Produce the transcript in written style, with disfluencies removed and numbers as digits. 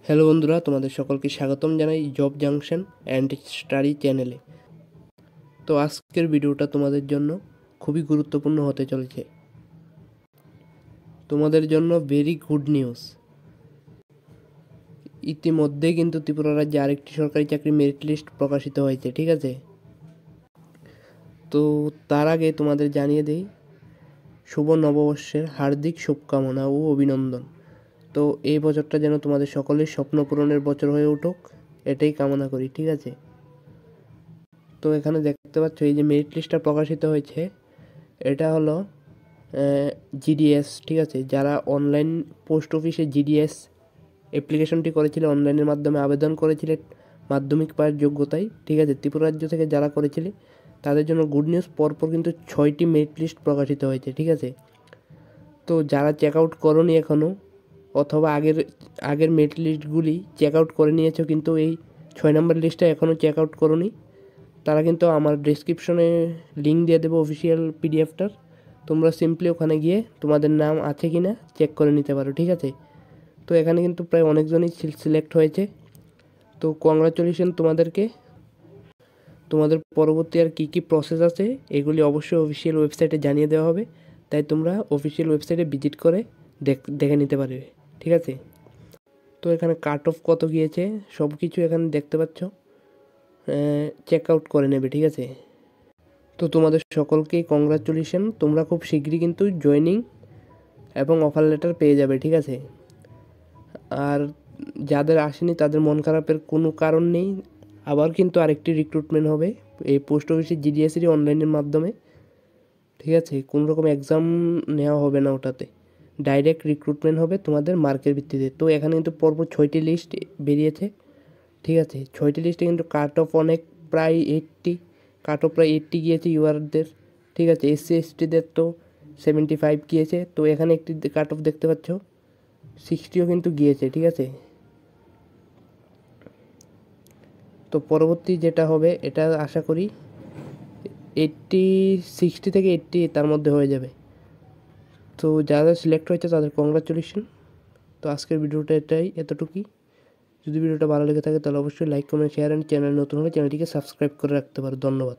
Hello বন্ধুরা, তোমাদের সকলকে স্বাগতম জানাই জব জাংশন অ্যান্ড স্টাডি চ্যানেলে। তো আজকের ভিডিওটা তোমাদের জন্য খুবই গুরুত্বপূর্ণ হতে চলেছে। তোমাদের জন্য ভেরি গুড নিউজ। ইতিমধ্যে কিন্তু ত্রিপুরা রাজ্যে আরেকটি সরকারি চাকরি মেরিট লিস্ট প্রকাশিত হয়েছে, ঠিক আছে? তো তার আগে তোমাদের জানিয়ে দেই, শুভ নববর্ষের হার্দিক শুভকামনা ও অভিনন্দন। তো এই বছরটা যেন তোমাদের সকলের স্বপ্ন পূরণের বছর হয়ে উঠুক, এটাই কামনা করি, ঠিক আছে? তো এখানে দেখতে পাচ্ছ এই যে মেরিট লিস্টটা প্রকাশিত হয়েছে, এটা হলো জিডিএস, ঠিক আছে? যারা অনলাইন পোস্ট অফিসে জিডিএস অ্যাপ্লিকেশনটি করেছিল, অনলাইনের মাধ্যমে আবেদন করেছিলেন মাধ্যমিক পাওয়ার যোগ্যতায়, ঠিক আছে? ত্রিপুরা রাজ্য থেকে যারা করেছিলে তাদের জন্য গুড নিউজ, পরপর কিন্তু 6টি মেরিট লিস্ট প্রকাশিত হয়েছে, ঠিক আছে? তো যারা চেক আউট করোনি এখনও, অথবা আগের মেরিট লিস্টগুলি চেক আউট করে নিয়েছো কিন্তু এই 6 নম্বর লিস্টটা এখনও চেক আউট করোনি, তারা কিন্তু আমার ডেসক্রিপশনে লিঙ্ক দিয়ে দেবো অফিসিয়াল পিডিএফটার। তোমরা সিম্পলি ওখানে গিয়ে তোমাদের নাম আছে কি না চেক করে নিতে পারো, ঠিক আছে? তো এখানে কিন্তু প্রায় অনেকজনই সিলেক্ট হয়েছে। তো কংগ্রাচুলেশন তোমাদেরকে। তোমাদের পরবর্তী আর কী কী প্রসেস আছে এগুলি অবশ্যই অফিসিয়াল ওয়েবসাইটে জানিয়ে দেওয়া হবে, তাই তোমরা অফিসিয়াল ওয়েবসাইটে ভিজিট করে দেখে নিতে পারবে, ঠিক আছে? তো এখানে কাট অফ কত গিয়েছে সব কিছু এখানে দেখতে পাচ্ছ, চেক আউট করে নেবে, ঠিক আছে? তো তোমাদের সকলকেই কংগ্রাচুলেশন, তোমরা খুব শীঘ্রই কিন্তু জয়েনিং এবং অফার লেটার পেয়ে যাবে, ঠিক আছে? আর যাদের আসেনি তাদের মন খারাপের কোনো কারণ নেই, আবার কিন্তু আরেকটি রিক্রুটমেন্ট হবে এই পোস্ট অফিসের জিডিএসেরই অনলাইনের মাধ্যমে, ঠিক আছে? কোনো রকম এক্সাম নেওয়া হবে না ওটাতে, ডাইরেক্ট রিক্রুটমেন্ট হবে তোমাদের মার্কের ভিত্তিতে। তো এখানে কিন্তু পরপর 6টি লিস্ট বেরিয়েছে, ঠিক আছে? 6টি লিস্টে কিন্তু কাট অফ অনেক, প্রায় 80, কাট অফ প্রায় 80 গিয়েছে ইউআরদের, ঠিক আছে? এসসি এসটিদের তো 75 গিয়েছে। তো এখানে একটি কাট অফ দেখতে পাচ্ছ 60ও কিন্তু গিয়েছে, ঠিক আছে? তো পরবর্তী যেটা হবে এটা আশা করি 60 থেকে 80 তার মধ্যে হয়ে যাবে। তো যারা সিলেক্ট হয়েছে তাদের কংগ্রাচুলেশন। তো আজকের ভিডিওটা এতটুকুই। যদি ভিডিওটা ভালো লেগে থাকে তাহলে অবশ্যই like comment share and channel নতুন হলে চ্যানেলটিকে সাবস্ক্রাইব করে রাখতে পারো। ধন্যবাদ।